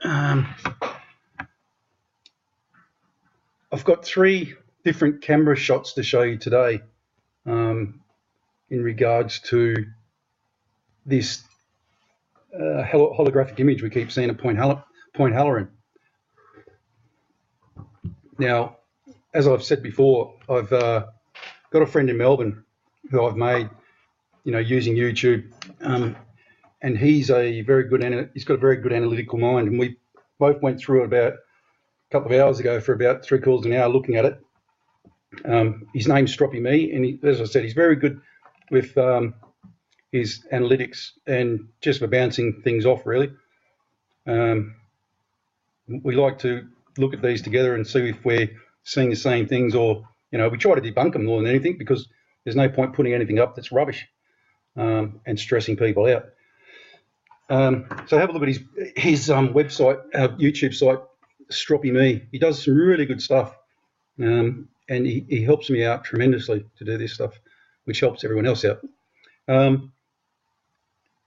I've got 3 different camera shots to show you today in regards to this holographic image we keep seeing at Point Halloran. Now, as I've said before, I've got a friend in Melbourne who I've made, using YouTube, and he's got a very good analytical mind, and we both went through it about a couple of hours ago for about 3/4 of an hour looking at it. His name's Stroppy Me, and as I said, he's very good with his analytics and just for bouncing things off, really. We like to look at these together and see if we're seeing the same things, or we try to debunk them more than anything, because there's no point putting anything up that's rubbish and stressing people out. So have a look at his website, YouTube site, Stroppy Me. He does some really good stuff, and he helps me out tremendously to do this stuff, which helps everyone else out.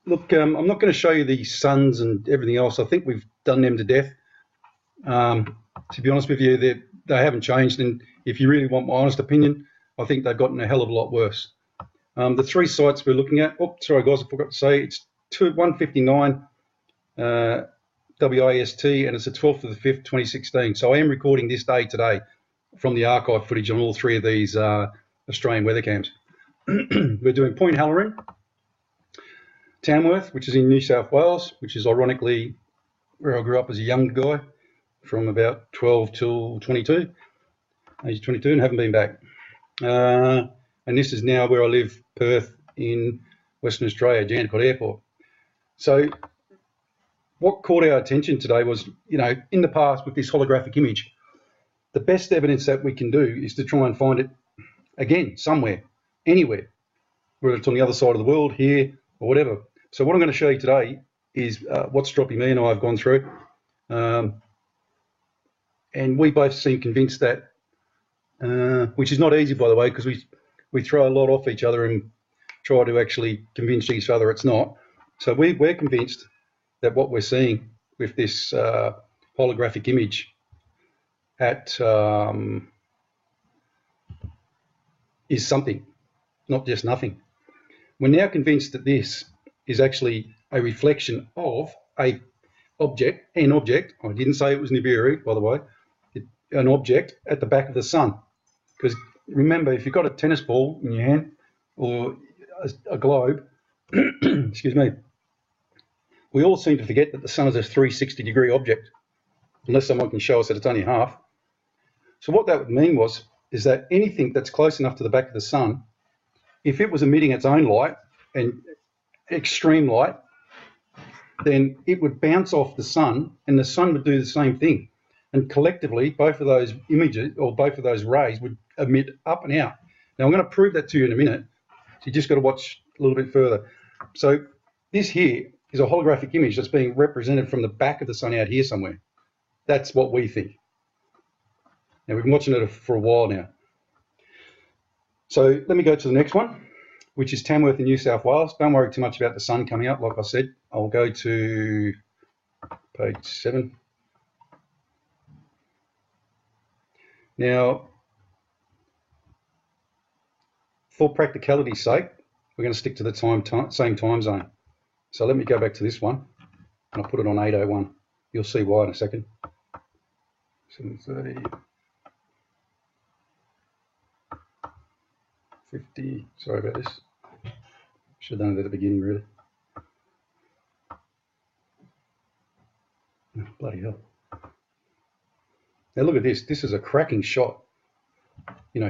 Look, I'm not going to show you the suns and everything else. I think we've done them to death. To be honest with you, they haven't changed, and if you really want my honest opinion, I think they've gotten a hell of a lot worse. The 3 sites we're looking at, sorry guys, I forgot to say, it's 159 WIST, and it's the 12th of the 5th, 2016. So I am recording this day today from the archive footage on all 3 of these Australian weather cams. We're doing Point Halloran, Tamworth, which is in New South Wales, which is ironically where I grew up as a young guy, from about 12 till 22, age 22, and haven't been back. And this is now where I live, Perth, in Western Australia, Jandakot Airport. So what caught our attention today was, in the past with this holographic image, the best evidence that we can do is to try and find it again, somewhere, anywhere, whether it's on the other side of the world, here, or whatever. So what I'm going to show you today is what Stroppy Me and I have gone through. And we both seem convinced that, which is not easy, by the way, because we throw a lot off each other and try to actually convince each other it's not. So we're convinced that what we're seeing with this holographic image is something, not just nothing. We're now convinced that this is actually a reflection of an object. I didn't say it was Nibiru, by the way. An object at the back of the sun. Because remember, if you've got a tennis ball in your hand or a globe, excuse me, we all seem to forget that the sun is a 360-degree object, unless someone can show us that it's only half. So what that would mean is that anything that's close enough to the back of the sun, if it was emitting its own light and extreme light, then it would bounce off the sun, and the sun would do the same thing. And collectively, both of those images, or both of those rays, would emit up and out. Now, I'm going to prove that to you in a minute, so you just got to watch a little bit further. So this here is a holographic image that's being represented from the back of the sun out here somewhere. That's what we think. Now, we've been watching it for a while now. So let me go to the next one, which is Tamworth in New South Wales. Don't worry too much about the sun coming up, like I said. I'll go to page 7. Now, for practicality's sake, we're going to stick to the same time zone. So let me go back to this one, and I'll put it on 8:01. You'll see why in a second. 7:30, 50. Sorry about this. Should have done it at the beginning, really. Oh, bloody hell. Now look at this. This is a cracking shot.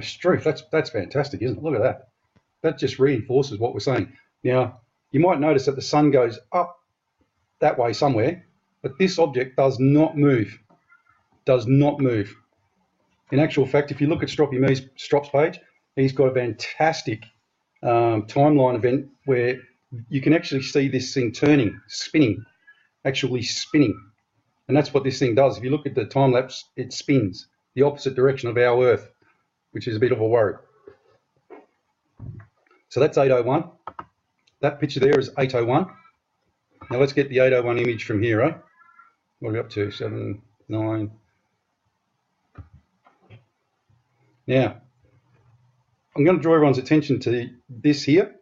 Struth, that's fantastic, isn't it? Look at that. That just reinforces what we're saying. Now, you might notice that the sun goes up that way somewhere, but this object does not move. Does not move. In actual fact, if you look at Strop's page, he's got a fantastic timeline event where you can actually see this thing actually spinning. And that's what this thing does. If you look at the time lapse, it spins the opposite direction of our Earth, which is a bit of a worry. So that's 8:01. That picture there is 8:01. Now let's get the 8:01 image from here, right? What are we up to? 7, 9. Now, I'm going to draw everyone's attention to this here,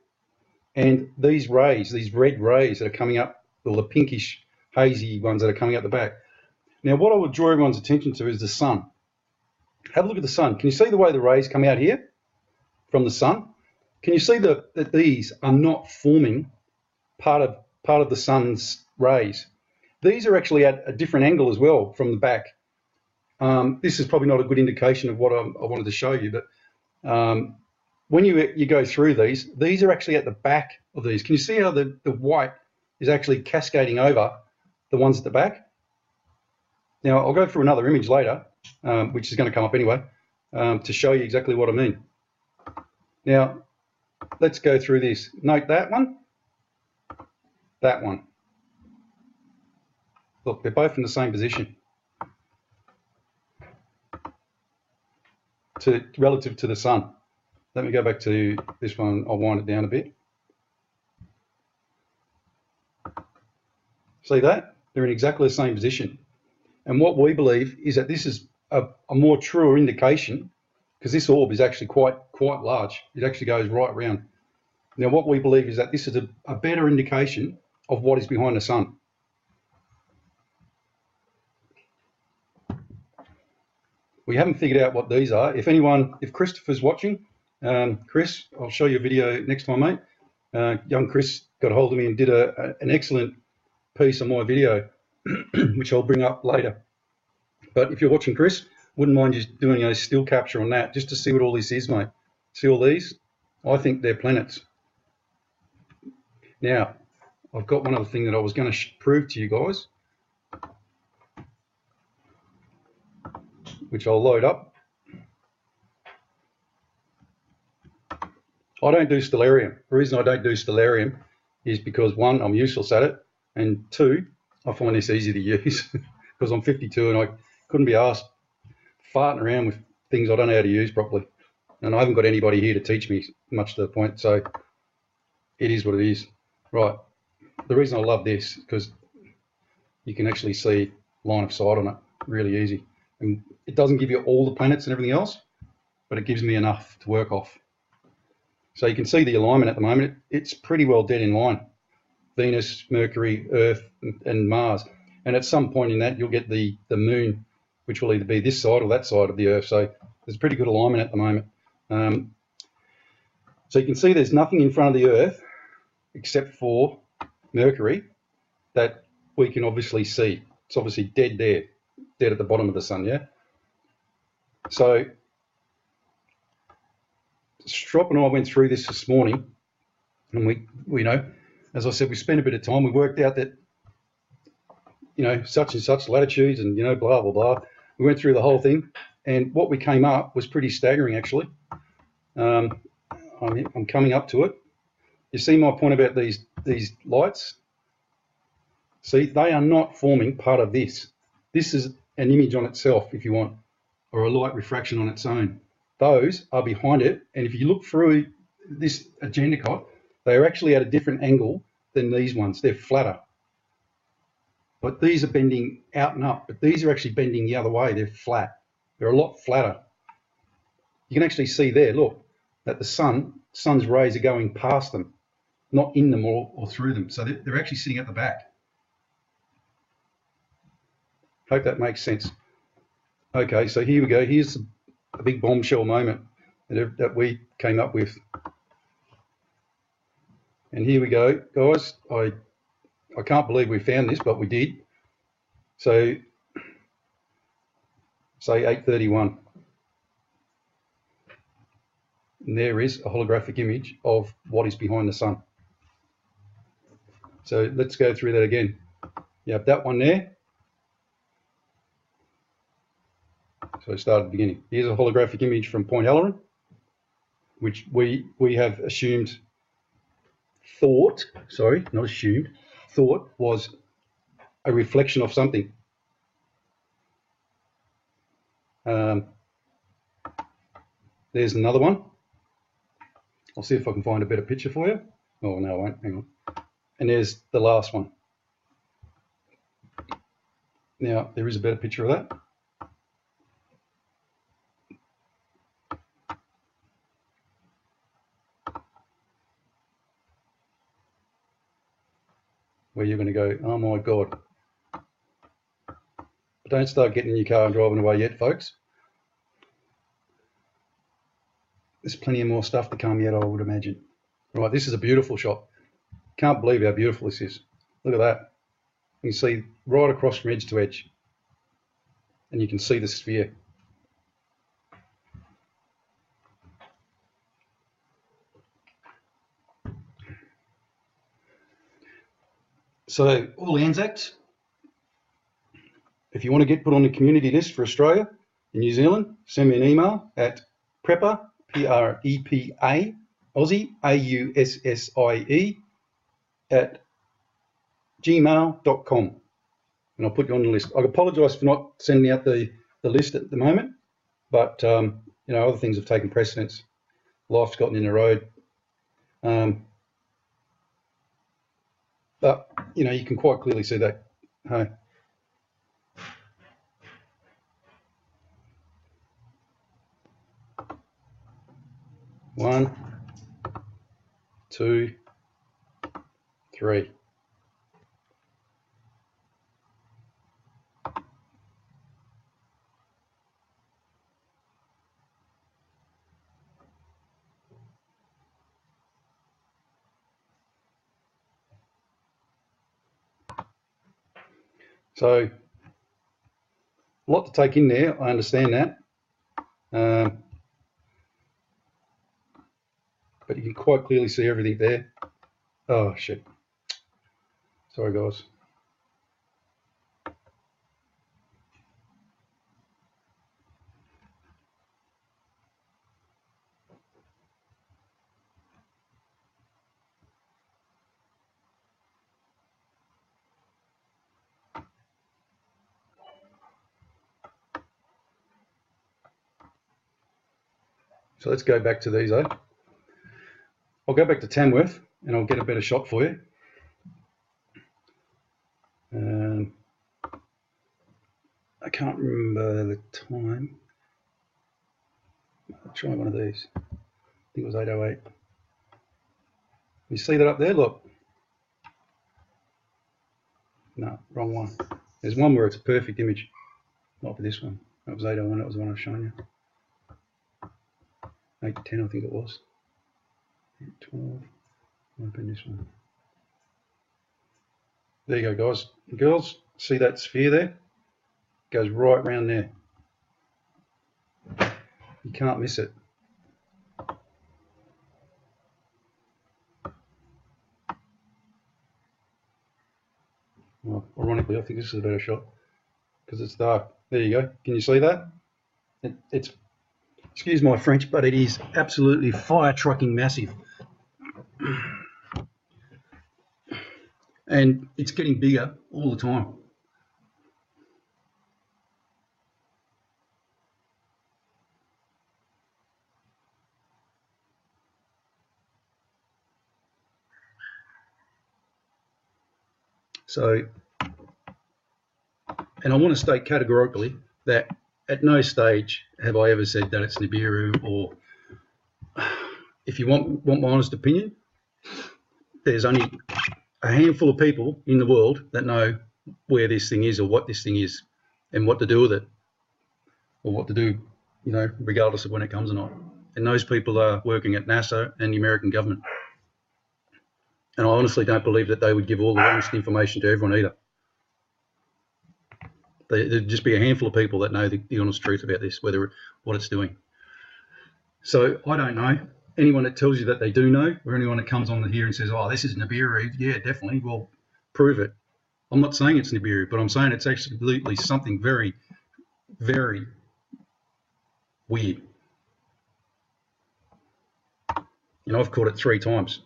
and these rays, these red rays that are coming up, or the pinkish, hazy ones that are coming out the back. Now, what I would draw everyone's attention to is the sun. Have a look at the sun. Can you see the way the rays come out here from the sun? Can you see that these are not forming part of the sun's rays? These are actually at a different angle as well from the back. This is probably not a good indication of what I wanted to show you, but when you go through these are actually at the back of these. Can you see how the white is actually cascading over the ones at the back? Now, I'll go through another image later, which is going to come up anyway, to show you exactly what I mean. Now, let's go through this. Note that one, that one. Look, they're both in the same position relative to the sun. Let me go back to this one. I'll wind it down a bit. See that? They're in exactly the same position. And what we believe is that this is a more truer indication, because this orb is actually quite large. It actually goes right around. Now, what we believe is that this is a better indication of what is behind the sun. We haven't figured out what these are. If Christopher's watching, Chris, I'll show you a video next time, mate. Young Chris got a hold of me and did an excellent piece on my video, which I'll bring up later. But if you're watching, Chris, wouldn't mind just doing a still capture on that, just to see what all this is, mate. See all these? I think they're planets. Now, I've got one other thing that I was going to prove to you guys, which I'll load up. I don't do stellarium. The reason I don't do stellarium is because, one, I'm useless at it, and two, I find this easy to use because I'm 52 and I couldn't be asked farting around with things I don't know how to use properly. And I haven't got anybody here to teach me, much to the point, so it is what it is. Right, the reason I love this is because you can actually see line of sight on it really easy. And it doesn't give you all the planets and everything else, but it gives me enough to work off. So you can see the alignment at the moment. It's pretty well dead in line. Venus, Mercury, Earth, and Mars. And at some point in that, you'll get the moon, which will either be this side or that side of the Earth. So there's pretty good alignment at the moment. So you can see there's nothing in front of the Earth except for Mercury that we can obviously see. It's obviously dead there, dead at the bottom of the sun, yeah? So Strop and I went through this morning, and we know, as I said, we spent a bit of time. We worked out that, such and such latitudes and, blah, blah, blah. We went through the whole thing, and what we came up was pretty staggering, actually. I'm coming up to it. You see my point about these lights? See, they are not forming part of this. This is an image on itself, if you want, or a light refraction on its own. Those are behind it, and if you look through this agendicott, they are actually at a different angle than these ones. They're flatter. But these are bending out and up, but these are actually bending the other way. They're flat. They're a lot flatter. You can actually see there, look, that the sun's rays are going past them, not in them or through them. So they're actually sitting at the back. Hope that makes sense. Okay, so here we go. Here's a big bombshell moment that we came up with. And here we go, guys. I can't believe we found this, but we did. So, say 8:31. And there is a holographic image of what is behind the sun. So let's go through that again. You have that one there. So start at the beginning. Here's a holographic image from Point Halloran, which we have assumed, thought was a reflection of something. There's another one. I'll see if I can find a better picture for you. Oh, no, I won't. Hang on. And there's the last one. Now, there is a better picture of that. Where you're going to go, oh my God. But don't start getting in your car and driving away yet, folks. There's plenty of more stuff to come yet, I would imagine. Right, this is a beautiful shot. Can't believe how beautiful this is. Look at that. You can see right across from edge to edge. And you can see the sphere. So, all Anzacs, if you want to get put on the community list for Australia and New Zealand, send me an email at prepper, P-R-E-P-A, Aussie, A-U-S-S-I-E, at gmail.com. And I'll put you on the list. I apologise for not sending out the list at the moment, but you know, other things have taken precedence. Life's gotten in the road. But you know, you can quite clearly see that. Hey. One, two, three. So, a lot to take in there. I understand that. But you can quite clearly see everything there. Oh, shit. Sorry, guys. So let's go back to these, eh? I'll go back to Tamworth and I'll get a better shot for you. I can't remember the time. I'll try one of these. I think it was 8:08. You see that up there? Look. No, wrong one. There's one where it's a perfect image. Might be this one. That was 8:01. That was the one I was showing you. 8:10, I think it was. 8:12. Might have been this one. There you go, guys and girls. See that sphere there? It goes right round there. You can't miss it. Well, ironically, I think this is a better shot because it's dark. There you go. Can you see that? It's, excuse my French, but it is absolutely fire-trucking massive. And it's getting bigger all the time. So, and I want to state categorically that at no stage have I ever said that it's Nibiru, or if you want my honest opinion, there's only a handful of people in the world that know where this thing is or what this thing is and what to do with it, or what to do, you know, regardless of when it comes or not. And those people are working at NASA and the American government. And I honestly don't believe that they would give all the honest information to everyone either. There'd just be a handful of people that know the honest truth about this, what it's doing. So I don't know. Anyone that tells you that they do know, or anyone that comes on here and says, oh, this is Nibiru, yeah, definitely, well, prove it. I'm not saying it's Nibiru, but I'm saying it's absolutely something very, very weird. And I've caught it 3 times.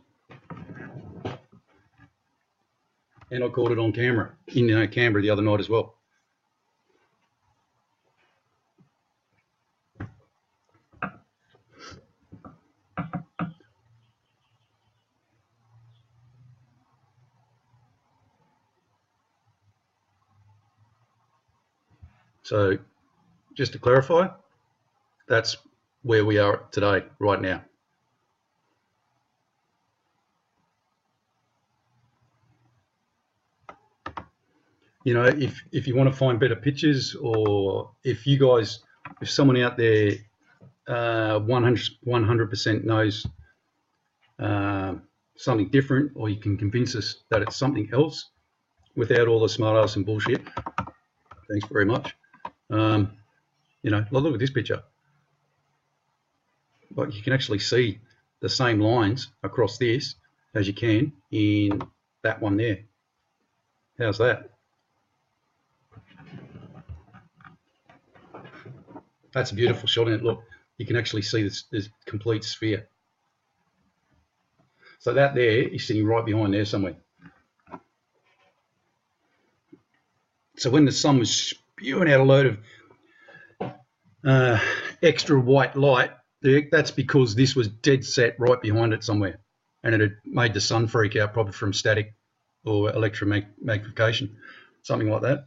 And I caught it on camera in Canberra the other night as well. So just to clarify, that's where we are today, right now. You know, if you want to find better pictures, or if someone out there 100% knows something different, or you can convince us that it's something else without all the smart ass and bullshit, thanks very much. You know, look at this picture. Like, you can actually see the same lines across this as you can in that one there. How's that? That's a beautiful shot in it. Look, you can actually see this complete sphere. So that there is sitting right behind there somewhere. So when the sun was spewing out a load of extra white light, that's because this was dead set right behind it somewhere, and it had made the sun freak out, probably from static or electromagnification, something like that.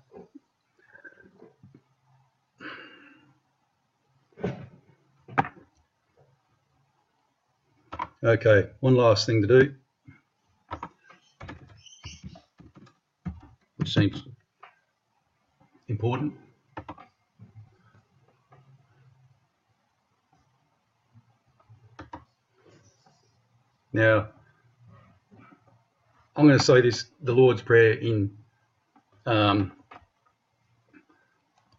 Okay, one last thing to do, which seems important. Now, I'm going to say the Lord's Prayer in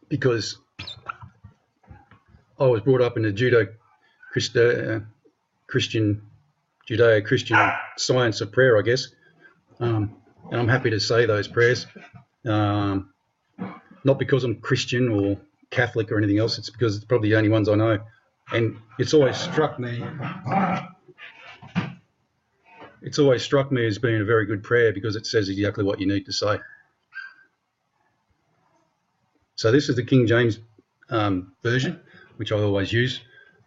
because I was brought up in a Judeo-Christian science of prayer, I guess, and I'm happy to say those prayers. Not because I'm Christian or Catholic or anything else. It's because it's probably the only ones I know, and it's always struck me. It's always struck me as being a very good prayer because it says exactly what you need to say. So this is the King James version, which I always use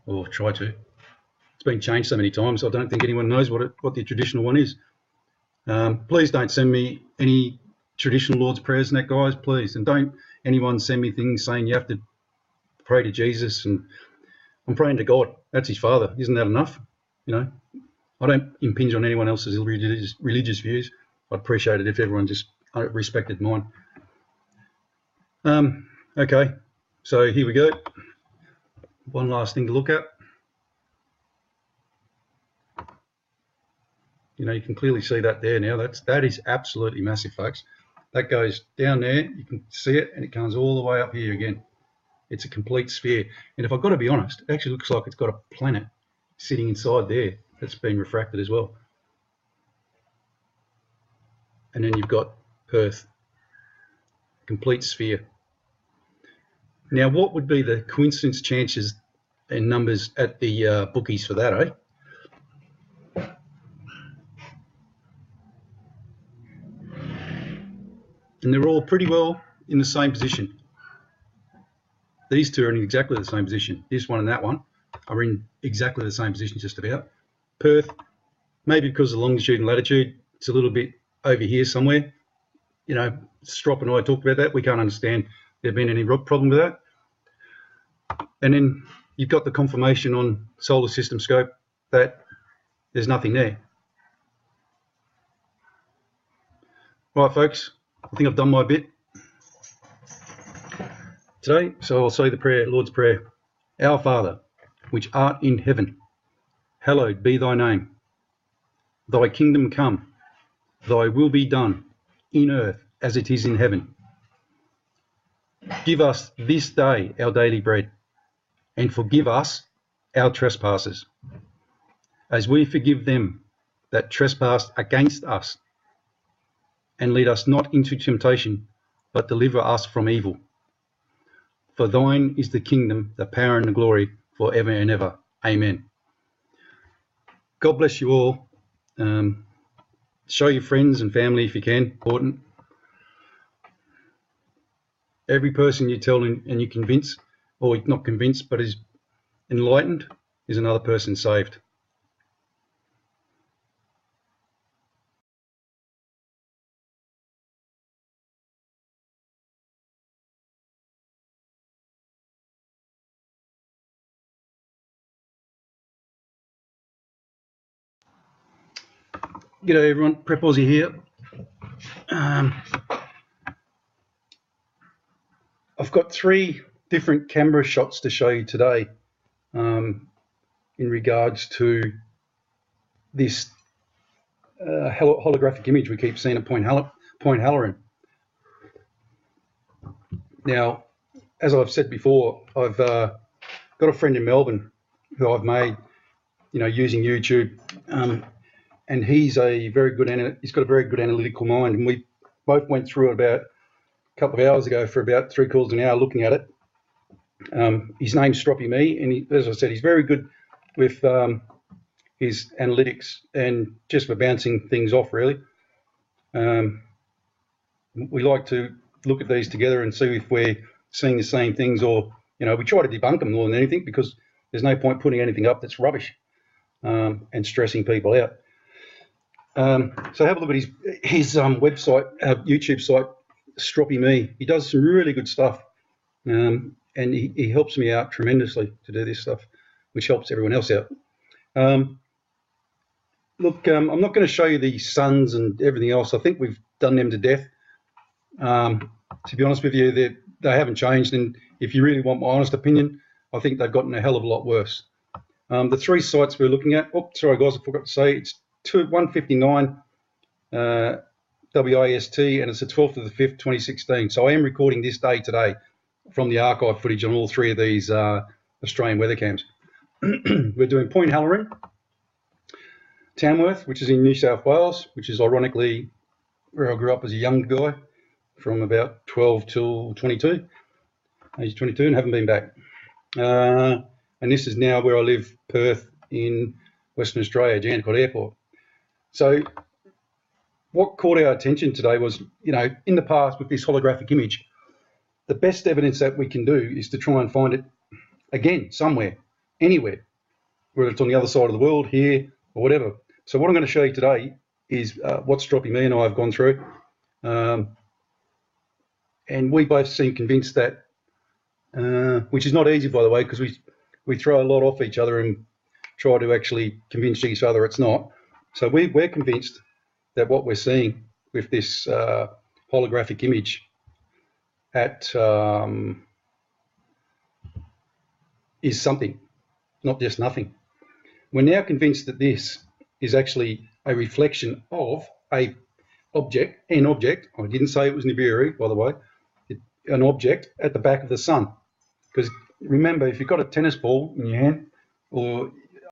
or try to. It's been changed so many times, I don't think anyone knows what the traditional one is. Please don't send me any traditional Lord's Prayers and that, guys, please. And don't anyone send me things saying you have to pray to Jesus. And I'm praying to God. That's his Father. Isn't that enough? You know, I don't impinge on anyone else's religious views. I'd appreciate it if everyone just respected mine. Okay, so here we go. One last thing to look at. You know, you can clearly see that there now. That is absolutely massive, folks. That goes down there, you can see it, and it comes all the way up here again. It's a complete sphere. And if I've got to be honest, it actually looks like it's got a planet sitting inside there that's been refracted as well. And then you've got Perth, complete sphere. Now, what would be the coincidence chances and numbers at the bookies for that, eh? And they're all pretty well in the same position. These two are in exactly the same position. This one and that one are in exactly the same position, just about. Perth, maybe because of longitude and latitude, it's a little bit over here somewhere. You know, Strop and I talked about that. We can't understand there been any problem with that. And then you've got the confirmation on solar system scope that there's nothing there. Right, folks, I think I've done my bit today. So I'll say the prayer, Lord's Prayer. Our Father, which art in heaven, hallowed be thy name. Thy kingdom come, thy will be done, in earth as it is in heaven. Give us this day our daily bread, and forgive us our trespasses, as we forgive them that trespass against us. And lead us not into temptation, but deliver us from evil. For thine is the kingdom, the power, and the glory, forever and ever. Amen. God bless you all. Show your friends and family if you can. Important. Every person you tell and you convince, or not convince, but is enlightened, is another person saved. G'day everyone, Prep Aussie here. I've got 3 different camera shots to show you today in regards to this holographic image we keep seeing at Point Halloran. Now, as I've said before, I've got a friend in Melbourne who I've made, using YouTube, and he's a very good. He's got a very good analytical mind, and we both went through it about a couple of hours ago for about 3/4 of an hour looking at it. His name's Stroppy Me, and as I said, he's very good with his analytics and just for bouncing things off, really. We like to look at these together and see if we're seeing the same things, or we try to debunk them more than anything, because there's no point putting anything up that's rubbish and stressing people out. So have a look at his website, YouTube site, Stroppy Me. He does some really good stuff, and he helps me out tremendously to do this stuff, which helps everyone else out. Look, I'm not going to show you the suns and everything else. I think we've done them to death. To be honest with you, they haven't changed, and if you really want my honest opinion, I think they've gotten a hell of a lot worse. The 3 sites we're looking at, sorry guys, I forgot to say, it's 159 WAST, and it's the 12th of the 5th, 2016. So I am recording this day today from the archive footage on all 3 of these Australian weather cams. We're doing Point Halloran, Tamworth, which is in New South Wales, which is ironically where I grew up as a young guy, from about 12 till 22, age 22, and haven't been back. And this is now where I live, Perth, in Western Australia, Jandakot Airport. So what caught our attention today was, in the past with this holographic image, the best evidence that we can do is to try and find it again somewhere, anywhere, whether it's on the other side of the world, here, or whatever. So what I'm going to show you today is what Stroppy Me and I have gone through. And we both seem convinced that, which is not easy, by the way, because we throw a lot off each other and try to actually convince each other it's not. So we're convinced that what we're seeing with this holographic image at is something, not just nothing. We're now convinced that this is actually a reflection of an object. I didn't say it was Nibiru, by the way. An object at the back of the sun. Because remember, if you've got a tennis ball in your hand, or